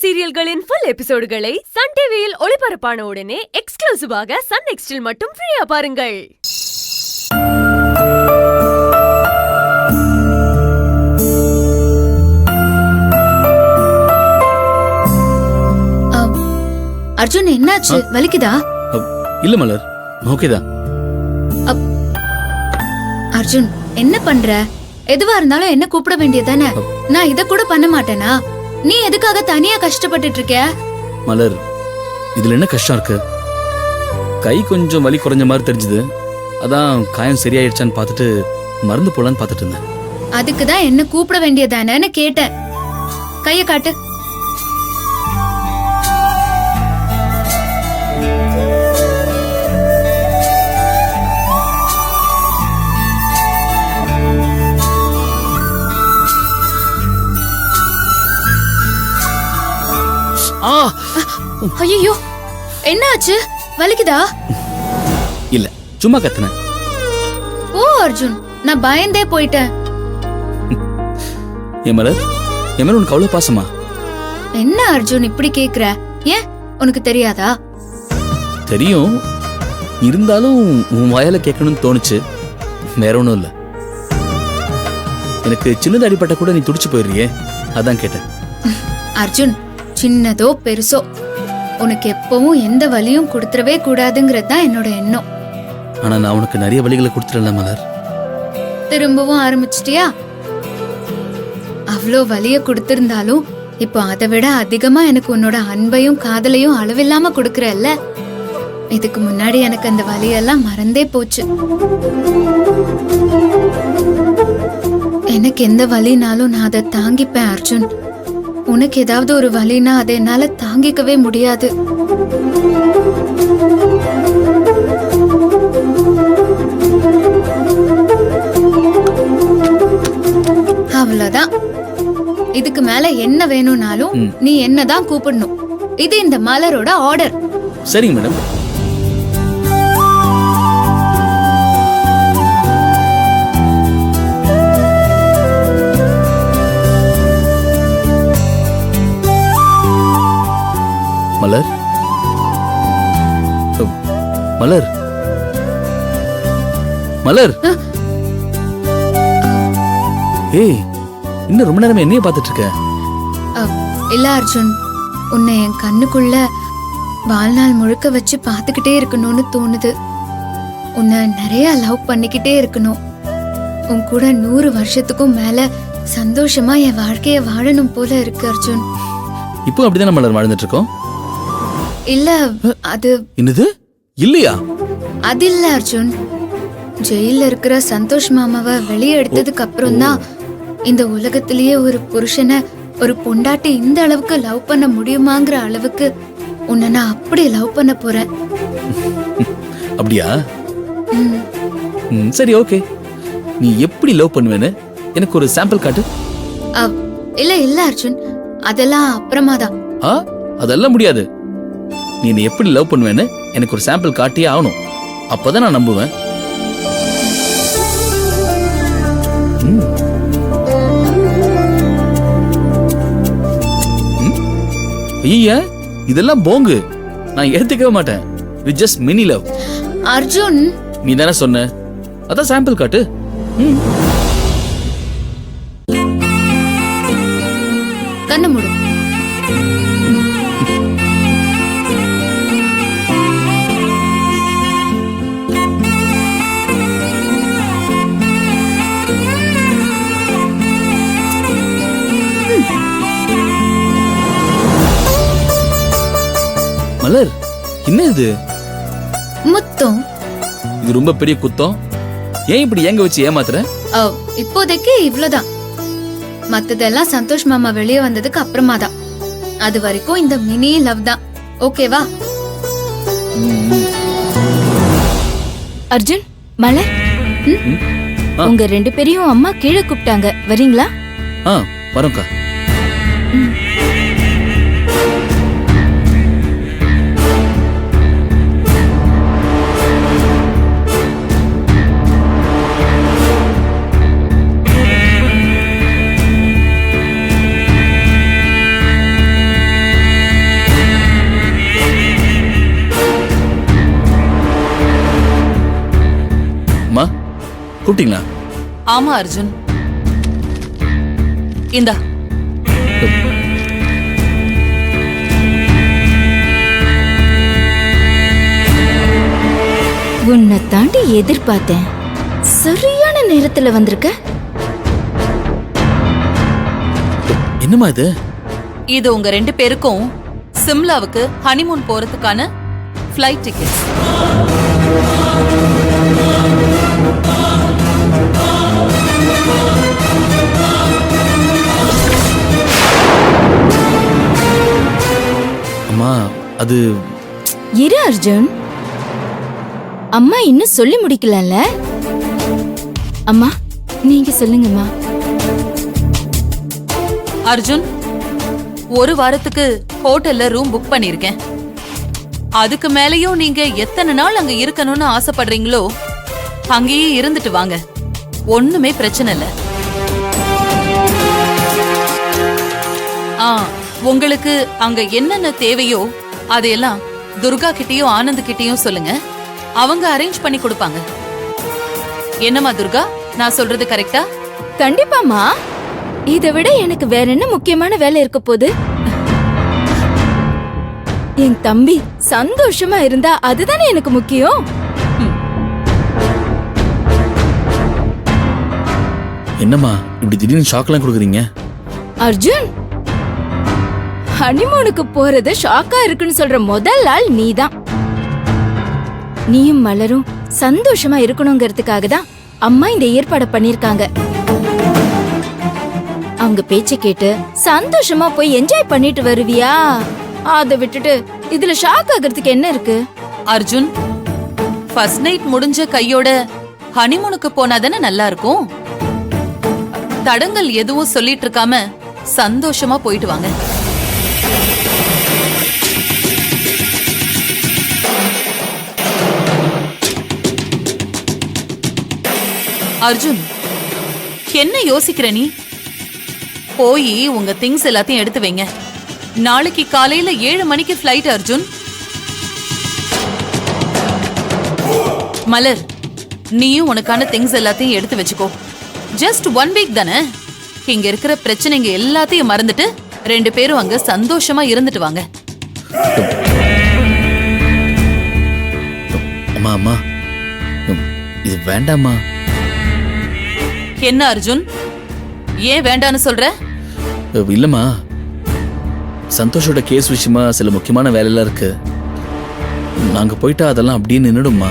சீரியல்களின் full எபிசோடுகளை Sun டிவியில் ஒளிபரப்பான உடனே எக்ஸ்க்ளூசிவாக சன் நெக்ஸ்டில் மட்டும் ஃப்ரீயா பாருங்கள். அர்ஜுன், என்னாச்சு? வலிக்குதா? இல்ல மலர், ஓகேதான். அர்ஜுன், என்ன பண்ற? எதுவா இருந்தாலும் என்ன கூப்பிட வேண்டியதானே? நான் இத கூட பண்ண மாட்டேனா? நீ எதுக்காக தனியா கஷ்டப்பட்டுட்டு இருக்க? மலர், இதுல என்ன கஷ்டம் இருக்கு? கை கொஞ்சம் வலி குறைஞ்ச மாதிரி தெரிஞ்சது, அதான் காயம் சரியாயிடுச்சான்னு பார்த்துட்டு மருந்து போலான்னு பார்த்துட்டு இருந்தேன். அதுக்குதான் என்ன கூப்பிட வேண்டியதானேன்னு கேட்டேன். கைய காட்டு. ஐயோ, என்ன ஆச்சு? வலிக்குதா? இல்ல, சும்மா கத்துனேன். ஓ அர்ஜுன், நான் பயந்தே போயிட்டேன். ஏன் மலர், என் மேல உனக்கு அவ்வளவு பாசமா? என்ன அர்ஜுன் இப்படி கேக்குற? ஏன், உனக்கு தெரியாதா? தெரியும், இருந்தாலும் உன் வாயால கேட்கணும்னு தோணுச்சு, வேற ஒண்ணும் இல்ல. எனக்கு சின்னது அடிப்பட்ட கூட நீ துடிச்சு போயிடுறியே, அதான் கேட்டேன். அர்ஜுன், சின்னதோ பெருசோ உனக்கு எப்பவும் எந்த வலியும் கொடுத்துடவே கூடாதுங்கிறது தான் என்னோட எண்ணம். ஆனா நான் உனக்கு நிறைய வலிகளை கொடுத்துடல மலர். திரும்பவும் ஆரம்பிச்சிட்டியா? அவ்வளோ வலிய கொடுத்திருந்தாலும் இப்போ அதை விட அதிகமா எனக்கு உன்னோட அன்பையும் காதலையும் அளவில்லாம கொடுக்கறல்ல. இதுக்கு முன்னாடி எனக்கு அந்த வலியெல்லாம் மறந்தே போச்சு. எனக்கு எந்த வலினாலும் நான் அதை தாங்கிப்பேன் அர்ஜுன். உனக்கு ஏதாவது ஒரு வலினா அதை என்னால தாங்கிக்கவே முடியாது. அவ்வளவுதான். இதுக்கு மேல என்ன வேணும்னாலும் நீ என்னதான் கூப்பிடணும். இது இந்த மலரோட ஆர்டர். சரிங்க மேடம். மலர், மலர், மலர். ஏய், இன்னும் ரொம்ப நேரமா என்னைய பார்த்துட்டு இருக்க? இல்ல அர்ஜுன், உன்னை என் கண்ணுக்குள்ள வாழ்நாள் முழுக்க வச்சு பார்த்துக்கிட்டே இருக்கணும்னு தோணுது. உன்னை நிறைய லவ் பண்ணிக்கிட்டே இருக்கணும். உன் கூட 100 வருஷத்துக்கும் மேல சந்தோஷமா என் வாழ்க்கைய வாழணும் போல இருக்கு அர்ஜுன். இப்போ அப்படிதானே மலர் வாழ்ந்துட்டு இருக்கோம்? இல்ல, அது என்னது? இல்லையா? அது இல்ல அர்ஜுன். ஜெயில இருக்கிற சந்தோஷ் மாமாவை வெளியே எடுத்ததுக்கு அப்புறம் தான் இந்த உலகத்திலேயே ஒரு புருஷனை ஒரு பொண்டாட்டி இந்த அளவுக்கு லவ் பண்ண முடியுமாங்கிற அளவுக்கு உன்னை நான் அப்படி லவ் பண்ண போறேன். அப்படியா? சரி, ஓகே. நீ எப்படி லவ் பண்ணுவேன்னு எனக்கு ஒரு சாம்பிள் காட்டு. இல்ல இல்ல அர்ஜுன், அதெல்லாம் அப்புறமா தான். அதெல்லாம் முடியாது. நீ எப்படி லவ் பண்ணுவேன்னு எனக்கு ஒரு சாம்பிள் காட்டியே ஆகணும். அப்பதான் நான் நம்புவேன். ஐயா, இதெல்லாம் போங்கு. நான் எடுத்துக்கவே மாட்டேன். இது ஜஸ்ட் மினி லவ். அர்ஜுன், நீ தானே சொன்ன, அதான் சாம்பிள் காட்டு. கண்ணு மூடு. மலர், என்ன இது? முத்தம். இது ரொம்ப பெரிய குத்தம். ஏன் இப்படி ஏங்க வச்சு ஏமாத்துற? இப்போதைக்கு இவ்வளவுதான். மத்ததெல்லாம் சந்தோஷ் மாமா வெளியே வந்ததுக்கு அப்புறமா தான். அது வரைக்கும் இந்த மினி லவ் தான். ஓகேவா? அர்ஜுன், மலர், உங்க 2 பேரையும் அம்மா கீழே கூப்பிட்டாங்க, வரீங்களா? வரோம்க்கா. கூப்பிட்டீங்களா? ஆமா அர்ஜுன், இந்தா. உன்னை தாண்டி எதிர்பார்த்தேன். சரியான நேரத்துல வந்திருக்க. என்னம்மா இது? இது உங்க 2 பேருக்கும் சிம்லாவுக்கு ஹனிமூன் போறதுக்கான ஃப்ளைட் டிக்கெட். அம்மா அது இரு அர்ஜுன், அம்மா இன்னும் சொல்லி முடிக்கலல்ல. அம்மா நீங்க சொல்லுங்கம்மா. அர்ஜுன், 1 வாரத்துக்கு ஹோட்டல்ல ரூம் புக் பண்ணிருக்கேன். அதுக்கு மேலயும் நீங்க எத்தனை நாள் அங்க இருக்கணும்னு ஆசைப்படுறீங்களோ அங்கேயே இருந்துட்டு வாங்க. ஒண்ணுமே பிரச்சனை இல்ல. உங்களுக்கு அங்க என்னென்ன தேவையோ அதையெல்லாம் துர்கா கிட்டயும் ஆனந்த் கிட்டயும் சொல்லுங்க. அவங்க அரேஞ்ச் பண்ணி கொடுப்பாங்க. என்னம்மா துர்கா, நான் சொல்றது கரெக்டா? கண்டிப்பாமா. இதை விட எனக்கு வேற என்ன முக்கியமான வேலை இருக்க போகுது? என் தம்பி சந்தோஷமா இருந்தா அதுதானே எனக்கு முக்கியம். என்னம்மா இப்படி திடீர்னு ஷாக்லாம் கொடுக்குறீங்க? அர்ஜுன், ஹனிமூனுக்கு போறது ஷாக்கா இருக்குன்னு சொல்ற முதல் ஆள் நீதான். நீயும் மலரும் சந்தோஷமா இருக்கணுங்கிறதுக்காக தான் அம்மா இந்த ஏற்பாடு பண்ணிருக்காங்க. அவங்க பேச்ச கேட்டு சந்தோஷமா போய் என்ஜாய் பண்ணிட்டு வருவியா? அதை விட்டுட்டு இதுல ஷாக் ஆகிறதுக்கு என்ன இருக்கு? அர்ஜுன், ஃபர்ஸ்ட் நைட் முடிஞ்ச கையோட ஹனிமூனுக்கு போனாதானே நல்லா இருக்கும். தடங்கள் எதுவும் சொல்லிட்டு இருக்காம சந்தோஷமா போயிட்டு வாங்க. அர்ஜுன், என்ன யோசிக்கிற நீ? போய் உங்க திங்ஸ் எல்லாத்தையும் எடுத்து வைங்க. நாளைக்கு காலையில 7 மணிக்கு ஃப்ளைட். அர்ஜுன், மலர், நீயும் உனக்கான திங்ஸ் எல்லாத்தையும் எடுத்து வச்சுக்கோ. ஜஸ்ட் 1 வீக் தானே. இங்க இருக்கிற பிரச்சனைங்க எல்லாத்தையும் மறந்துட்டு 2 பேரும் அங்க சந்தோஷமா இருந்துட்டு வாங்க. அம்மா அம்மா இது வேண்டாம்மா. என்ன அர்ஜுன், ஏன் வேண்டான்னு சொல்ற? இல்லம்மா, சந்தோஷோட கேஸ் விஷயமா சில முக்கியமான வேலையெல்லாம் இருக்கு. நாங்க போயிட்டா அதெல்லாம் அப்படியே நின்னுடும்மா.